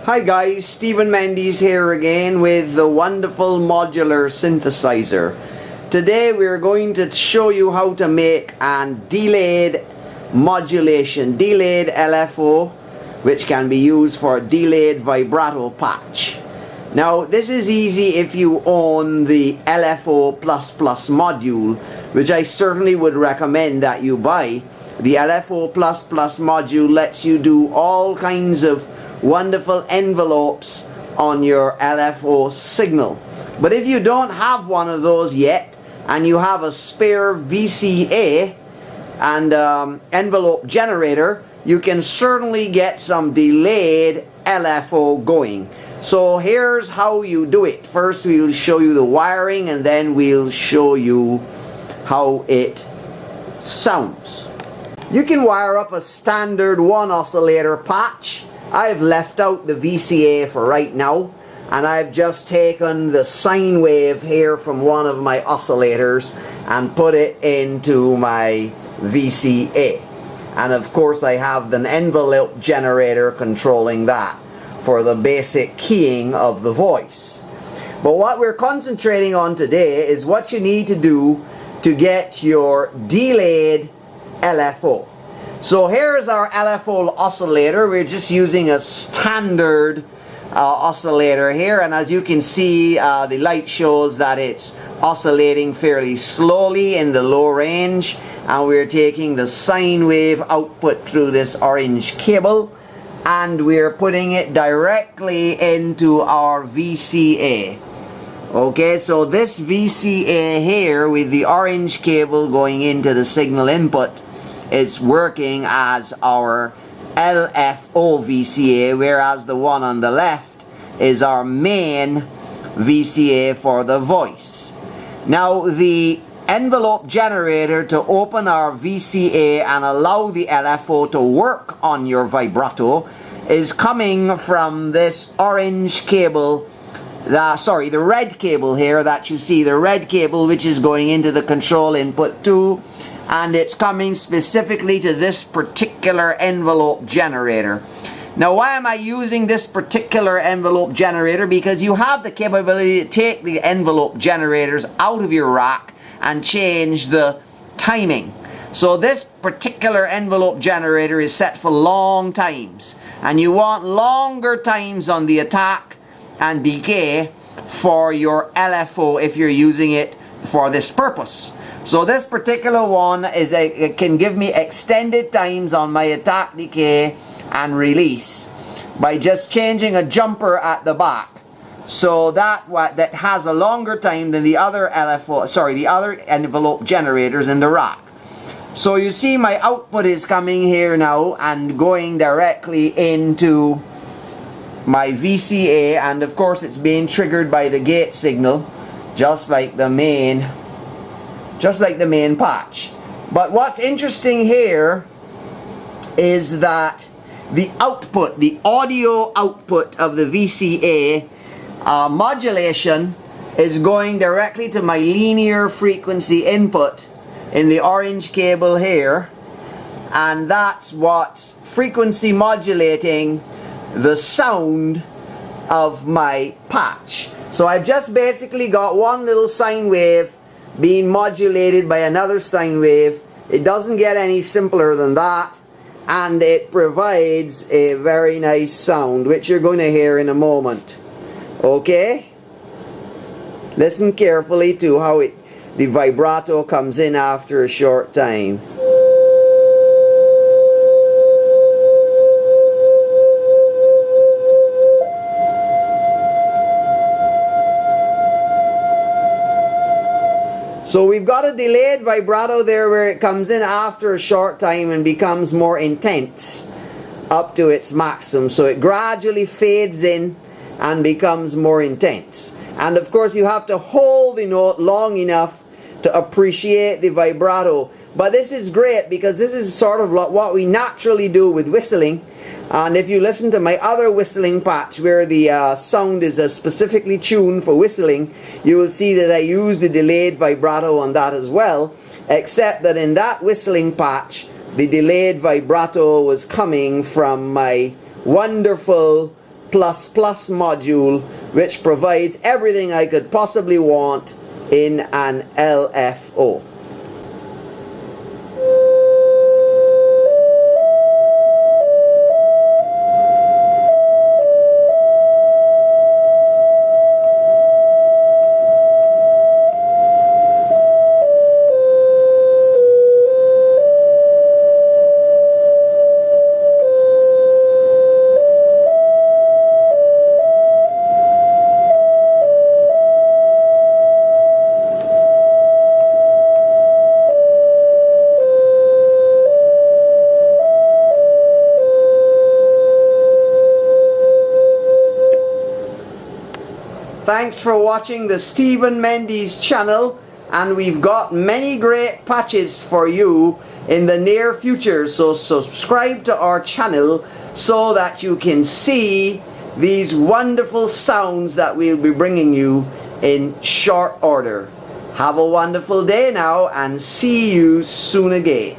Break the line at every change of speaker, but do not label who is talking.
Hi guys, Stephen Mendes here again with the wonderful modular synthesizer. Today we're going to show you how to make a delayed modulation, delayed LFO, which can be used for delayed vibrato patch. Now this is easy if you own the LFO++ module, which I certainly would recommend that you buy. The LFO++ module lets you do all kinds of wonderful envelopes on your LFO signal. But if you don't have one of those yet and you have a spare VCA and envelope generator, you can certainly get some delayed LFO going. So here's how you do it. First we'll show you the wiring and then we'll show you how it sounds. You can wire up a standard 1 oscillator patch. I've left out the VCA for right now, and I've just taken the sine wave here from one of my oscillators and put it into my VCA. And of course I have an envelope generator controlling that for the basic keying of the voice. But what we're concentrating on today is what you need to do to get your delayed LFO. So here's our LFO oscillator. We're just using a standard oscillator here, and as you can see the light shows that it's oscillating fairly slowly in the low range, and we're taking the sine wave output through this orange cable and we're putting it directly into our VCA. Okay, so this VCA here with the orange cable going into the signal input is working as our LFO VCA, whereas the one on the left is our main VCA for the voice. Now the envelope generator to open our VCA and allow the LFO to work on your vibrato is coming from this orange cable, the red cable here that you see, the red cable which is going into the control input 2, and it's coming specifically to this particular envelope generator. Now why am I using this particular envelope generator? Because you have the capability to take the envelope generators out of your rack and change the timing. So this particular envelope generator is set for long times, and you want longer times on the attack and decay for your LFO if you're using it for this purpose. So this particular one it can give me extended times on my attack, decay and release by just changing a jumper at the back. So that has a longer time than the other the other envelope generators in the rack. So you see my output is coming here now and going directly into my VCA, and of course it's being triggered by the gate signal just like the main patch. But what's interesting here is that the output, the audio output of the VCA modulation is going directly to my linear frequency input in the orange cable here, and that's what's frequency modulating the sound of my patch. So I've just basically got one little sine wave being modulated by another sine wave. It doesn't get any simpler than that, and it provides a very nice sound which you're going to hear in a moment. Okay, listen carefully to how the vibrato comes in after a short time. So we've got a delayed vibrato there where it comes in after a short time and becomes more intense up to its maximum. So it gradually fades in and becomes more intense. And of course you have to hold the note long enough to appreciate the vibrato. But this is great because this is sort of like what we naturally do with whistling. And if you listen to my other whistling patch where the sound is specifically tuned for whistling, you will see that I use the delayed vibrato on that as well, except that in that whistling patch the delayed vibrato was coming from my wonderful module, which provides everything I could possibly want in an LFO. Thanks for watching the Stephen Mendes channel, and we've got many great patches for you in the near future, so subscribe to our channel so that you can see these wonderful sounds that we'll be bringing you in short order. Have a wonderful day now, and see you soon again.